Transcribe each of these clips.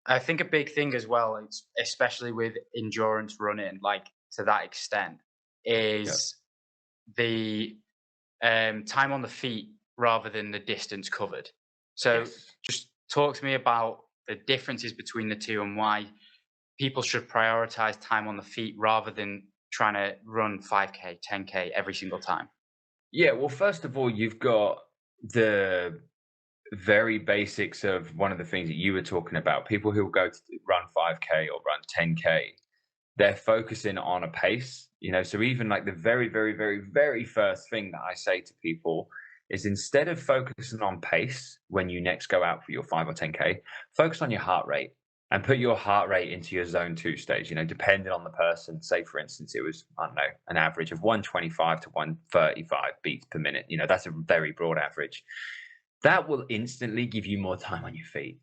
I think a big thing as well, it's especially with endurance running, like to that extent, Yeah. is the time on the feet rather than the distance covered. So Yes. just talk to me about the differences between the two and why people should prioritize time on the feet rather than trying to run 5K, 10K every single time. Yeah, well, first of all, you've got the very basics of one of the things that you were talking about. People who go to run 5K or run 10K, they're focusing on a pace, so even like the very, very, very, very first thing that I say to people is instead of focusing on pace when you next go out for your 5 or 10K, focus on your heart rate and put your heart rate into your zone 2 stage, depending on the person. Say for instance it was, I don't know, an average of 125 to 135 beats per minute. That's a very broad average. That will instantly give you more time on your feet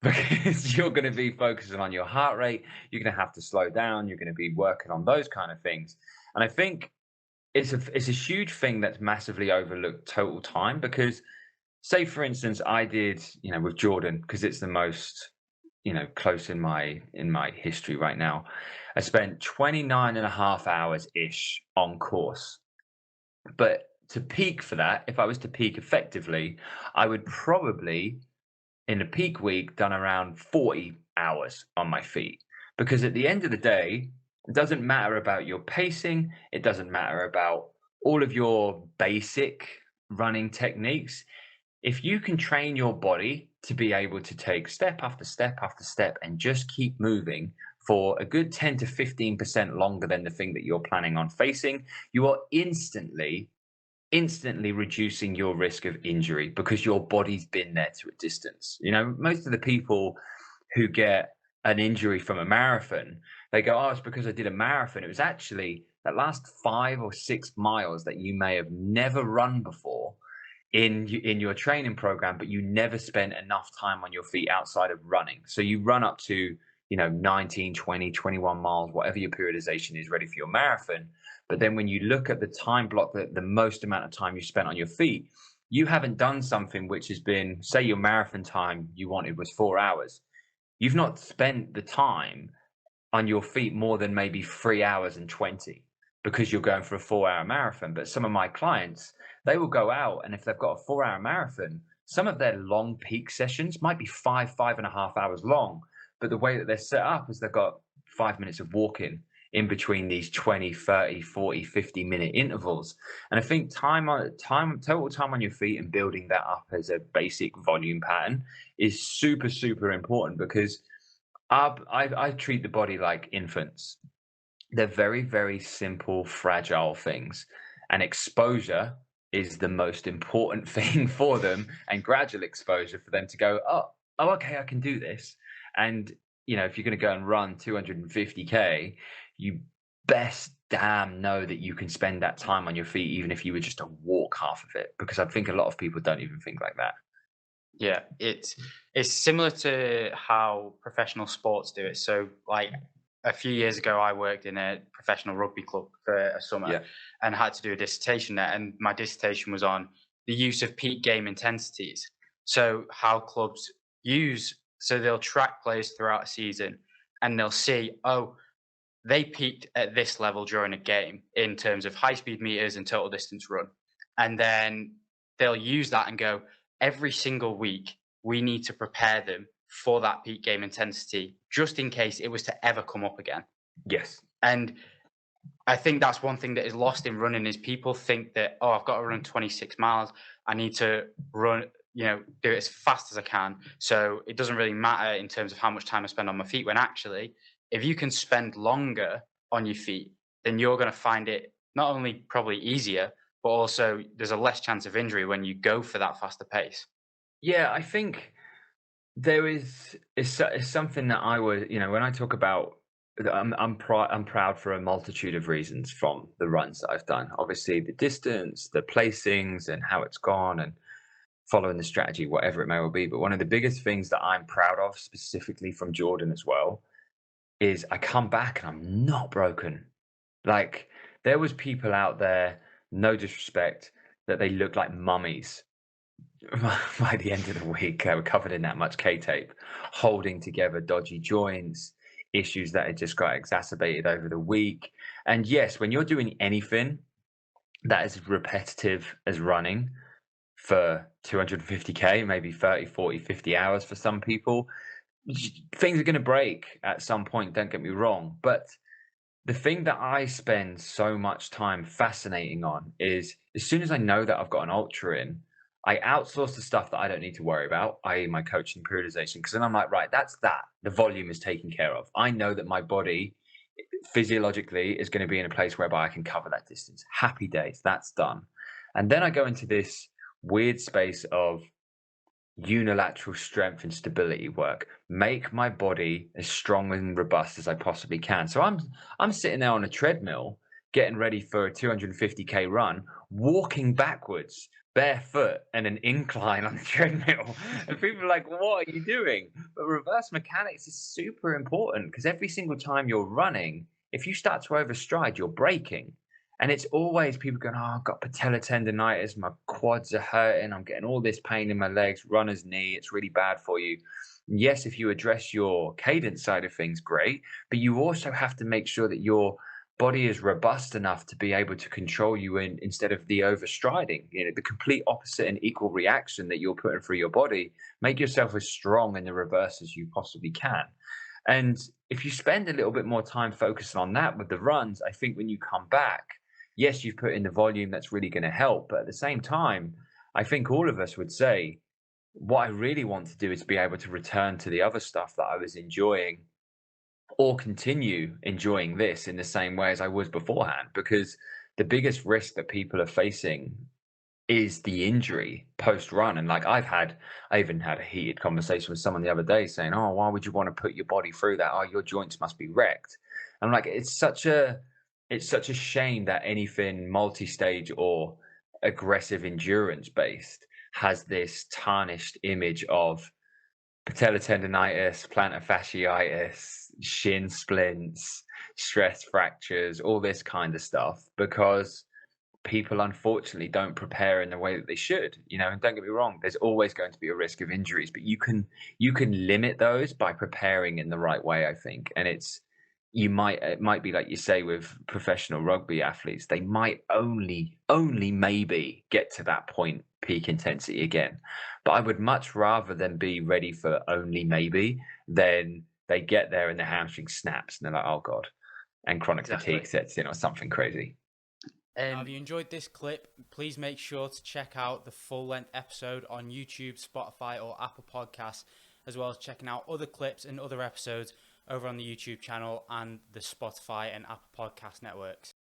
because you're going to be focusing on your heart rate. You're going to have to slow down. You're going to be working on those kind of things. And I think it's a huge thing that's massively overlooked, total time. Because say for instance, I did, with Jordan, because it's the most, close in my history right now. I spent 29 and a half hours ish on course. But to peak for that, if I was to peak effectively, I would probably in a peak week done around 40 hours on my feet. Because at the end of the day, it doesn't matter about your pacing, it doesn't matter about all of your basic running techniques. If you can train your body to be able to take step after step after step and just keep moving for a good 10 to 15% longer than the thing that you're planning on facing, you are instantly reducing your risk of injury because your body's been there to a distance. Most of the people who get an injury from a marathon, they go, "Oh, it's because I did a marathon." It was actually that last 5 or 6 miles that you may have never run before in your training program, but you never spent enough time on your feet outside of running. So you run up to, 19, 20, 21 miles, whatever your periodization is ready for your marathon. But then when you look at the time block, the most amount of time you spent on your feet, you haven't done something which has been, say, your marathon time you wanted was 4 hours. You've not spent the time on your feet more than maybe 3 hours and 20 because you're going for a 4 hour marathon. But some of my clients, they will go out, and if they've got a 4 hour marathon, some of their long peak sessions might be 5.5 hours long. But the way that they're set up is they've got 5 minutes of walking in between these 20, 30, 40, 50 minute intervals. And I think total time on your feet and building that up as a basic volume pattern is super, super important because I treat the body like infants. They're very, very simple, fragile things. And exposure is the most important thing for them, and gradual exposure for them to go, oh, okay, I can do this. And, if you're going to go and run 250K, you best damn know that you can spend that time on your feet, even if you were just to walk half of it. Because I think a lot of people don't even think like that. Yeah, it's similar to how professional sports do it. So, like a few years ago, I worked in a professional rugby club for a summer Yeah. and had to do a dissertation there. And my dissertation was on the use of peak game intensities. So, how clubs so they'll track players throughout a season and they'll see, oh, they peaked at this level during a game in terms of high speed meters and total distance run. And then they'll use that and go, every single week, we need to prepare them for that peak game intensity just in case it was to ever come up again. Yes. And I think that's one thing that is lost in running is people think that, oh, I've got to run 26 miles. I need to run, do it as fast as I can. So it doesn't really matter in terms of how much time I spend on my feet. When actually, if you can spend longer on your feet, then you're going to find it not only probably easier, but also there's a less chance of injury when you go for that faster pace. Yeah, I think there is something that I would, when I talk about, I'm proud for a multitude of reasons from the runs that I've done. Obviously, the distance, the placings, and how it's gone, and following the strategy, whatever it may well be. But one of the biggest things that I'm proud of, specifically from Jordan as well, is I come back and I'm not broken. Like there was people out there, no disrespect, that they look like mummies by the end of the week, they were covered in that much K-tape, holding together dodgy joints, issues that had just got exacerbated over the week. And yes, when you're doing anything that is repetitive as running for 250K, maybe 30, 40, 50 hours for some people, things are going to break at some point, don't get me wrong. But the thing that I spend so much time fascinating on is as soon as I know that I've got an ultra in, I outsource the stuff that I don't need to worry about, i.e., my coaching periodization. Because then I'm like, right, that's that. The volume is taken care of. I know that my body physiologically is going to be in a place whereby I can cover that distance. Happy days, that's done. And then I go into this weird space of unilateral strength and stability work, make my body as strong and robust as I possibly can. So I'm sitting there on a treadmill getting ready for a 250K run, walking backwards barefoot and an incline on the treadmill. And people are like, what are you doing? But reverse mechanics is super important because every single time you're running, if you start to overstride, you're braking. And it's always people going, oh, I've got patellar tendonitis, my quads are hurting, I'm getting all this pain in my legs, runner's knee, it's really bad for you. And yes, if you address your cadence side of things, great, but you also have to make sure that your body is robust enough to be able to control you instead of the overstriding, the complete opposite and equal reaction that you're putting through your body. Make yourself as strong in the reverse as you possibly can. And if you spend a little bit more time focusing on that with the runs, I think when you come back, yes, you've put in the volume that's really going to help. But at the same time, I think all of us would say, what I really want to do is be able to return to the other stuff that I was enjoying or continue enjoying this in the same way as I was beforehand. Because the biggest risk that people are facing is the injury post run. And like I even had a heated conversation with someone the other day saying, oh, why would you want to put your body through that? Oh, your joints must be wrecked. And I'm like, it's such a shame that anything multi-stage or aggressive endurance based has this tarnished image of patellar tendonitis, plantar fasciitis, shin splints, stress fractures, all this kind of stuff, because people unfortunately don't prepare in the way that they should. And don't get me wrong, there's always going to be a risk of injuries, but you can limit those by preparing in the right way, I think. And it might be like you say with professional rugby athletes, they might only maybe get to that point peak intensity again. But I would much rather them be ready for only maybe than they get there and the hamstring snaps and they're like, oh God, and chronic fatigue sets in or something crazy. Now, if you enjoyed this clip, please make sure to check out the full-length episode on YouTube, Spotify, or Apple Podcasts, as well as checking out other clips and other episodes over on the YouTube channel and the Spotify and Apple Podcast networks.